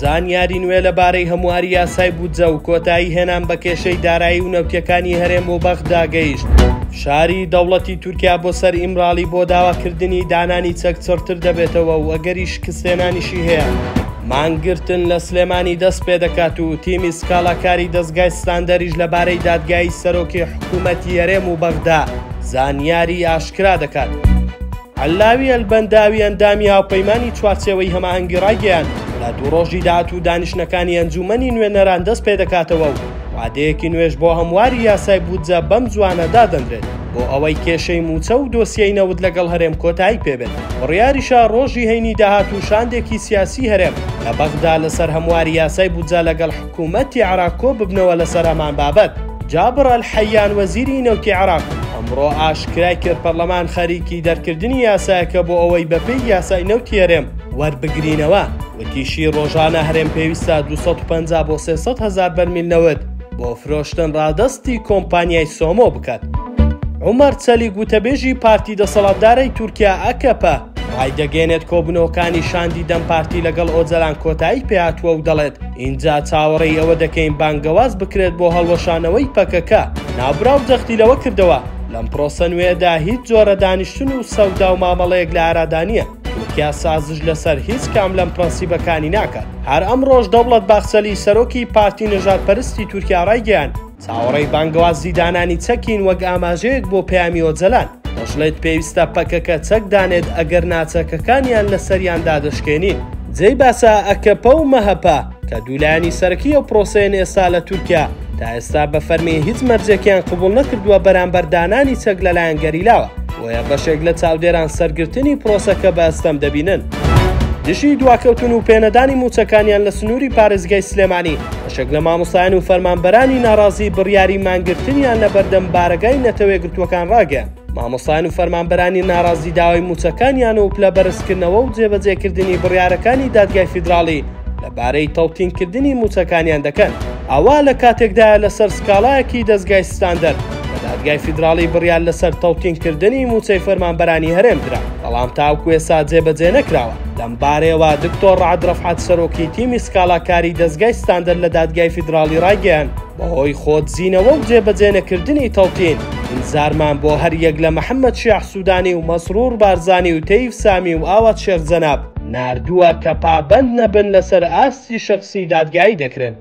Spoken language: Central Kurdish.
زانیاری نوێ لەبارەی هەمواری یاسای بودجە و کۆتایی هێنان بە کێشەی دارایی و نەوتیەکانی هەرێم و بەغدا گەیشت. شاری دەوڵەتی تورکیا بۆ سەر ئیمراڵی بۆ داواکردنی دانانی چەک چڕتر دەبێتەوە و ئەگەری شکستێنانیشی هەیە. مانگرتن لە سلێمانی دەست پێ دەکات و تیمی سکاڵاکاری دەستگای ستاندەریش لەبارەی دادگایی سەرۆکی حکوومەتی هەرێم و بەغدا زانیاری ئاشکرا دەکات. عەلاوی ئەلبەنداوی ئەندامی هاوپەیمانی چوارچێوەی هەماهەنگی ڕایگەیاند لە دوو ڕۆژی داهات و دانیشتەکانی ئەنجومەنی نوێنەران دەست پێ دەکاتەوە و وادەیەکی نوێژ بۆ هەمواری یاسای بودجە بەم جوانە دادەنرێت بۆ ئەوەی کێشەی موچە و دۆسیەی نەوت لەگەڵ هەرێم کۆتایی پێبێت. بڕیاریشە ڕۆژی هەینی داهات و شاندێکی سیاسی هەرێم لە بەغدا لەسەر هەمواری یاسای بودجە لەگەڵ حکوومەتی عێراق کۆ ببنەوە لەسەر هەمان بابەت. جابر ئەلحەیان وەزیری نەوتی عێراق ئەمڕۆ ئاشکرای کرد پەرلەمان خەریکی دەرکردنی یاسایەکە بۆ ئەوەی بەپێی یاسای نەوتی هەرێم وەربگرینەوە. وتیشی ڕۆژانە هەرێم پێویستە 250 بۆ 300 هەزار بەرمیل نەوت بۆ فرۆشتن ڕادەستی کۆمپانیای سۆمۆ بکات. عومەر چەلیک وتەبێژی پارتی دەسەڵاتدارەی تورکیا ئەکەپە ڕایدەگەێنێت کۆبوونەوەکانی شاندی دەم پارتی لەگەڵ ئۆجەلان کۆتایی پێهاتووە و دەڵێت اینجا چاوەڕێی ئەوە دەکەین بانگەواز بکرێت بۆ هەڵوەشانەوەی پەکەکە. نابراو جەختی لەوە کردەوە لەم پرۆسە نوێدا هیچ جۆرە دانیشتن و سەودا و مامەڵەیەک لە ئارادانیە. تورکیا سازش لەسەر هیچ کام لەم پرەنسیبەکانی ناکات. هەر ئەم ڕۆژ دەوڵەت باخچەلی سەرۆکی پارتی نەژادپەرستی تورکیا ڕایگەیاند چاوەڕێی بانگەوازی دانانی چەکین وەک ئاماژەیەک بۆ پەیامی ئۆجەلان. دەژڵێت پێویستە پەکەکە چەک دانێت ئەگەر ناچەکەکانیان لە سەریاندا دەشکێنین. جێی باسە ئەکەپە و مەهەپە کە دوولایانی سەرەکی ئەو پرۆسەیەن ئێستا لە تورکیا تا ئێستا بە فەرمی هیچ مەرجێکیان قبوڵ نەکردووە بەرامبەر دانانی چەک لەلایەن گەریلاوە وەیە بەشێک لە چاودێران سەرگرتنی پرۆسەکە بە ئەستەم دەبینن. دژی دواکەوتن و پێنەدانی موچەکانیان لە سنووری پارێزگای سلێمانی بەشێک لە مامۆستایان و فەرمانبەرانی ناڕازی بڕیاری مانگرتنیان لە بەردەم بارەگای نەتەوەیەگرتووەکان ڕاگەیاند. مامۆستایان و فەرمانبەرانی ناڕازی داوای موچەکانیان و پلە بەرزکردنەوە و جێبەجێکردنی بڕیارەکانی دادگای فیدراڵی لەبارەی تەڵتینکردنی موچەکانیان دەکەن. ئەوا لە کاتێکدایە لەسەر سکاڵایەکی دەستگای ستاندەر لە دادگای فیدراڵی بڕیار لەسەر تەڵتینکردنی موچەی فەرمانبەرانی هەرێم درا، بەڵام تاوکو ئێستا جێبەجێ نەکراوە. لەم بارەیەوە دکتۆر ڕەعەد ڕەفعەت سەرۆکی تیمی سکاڵاکاری دەستگای ستاندەر لە دادگای فیدراڵی ڕایگەیاند بەهۆی خۆتزیینەوە و جێبەجێ نەکردنی تەڵتین ئینزارمان بۆ هەر یەک لە محەممەد شیاح سوودانی و مەسرور بارزانی و تەیف سامی و ئاوات شێخ جەناب ناردووە کە پابەند نەبن لەسەر ئاستی شەخسی دادگایی دەکرێن.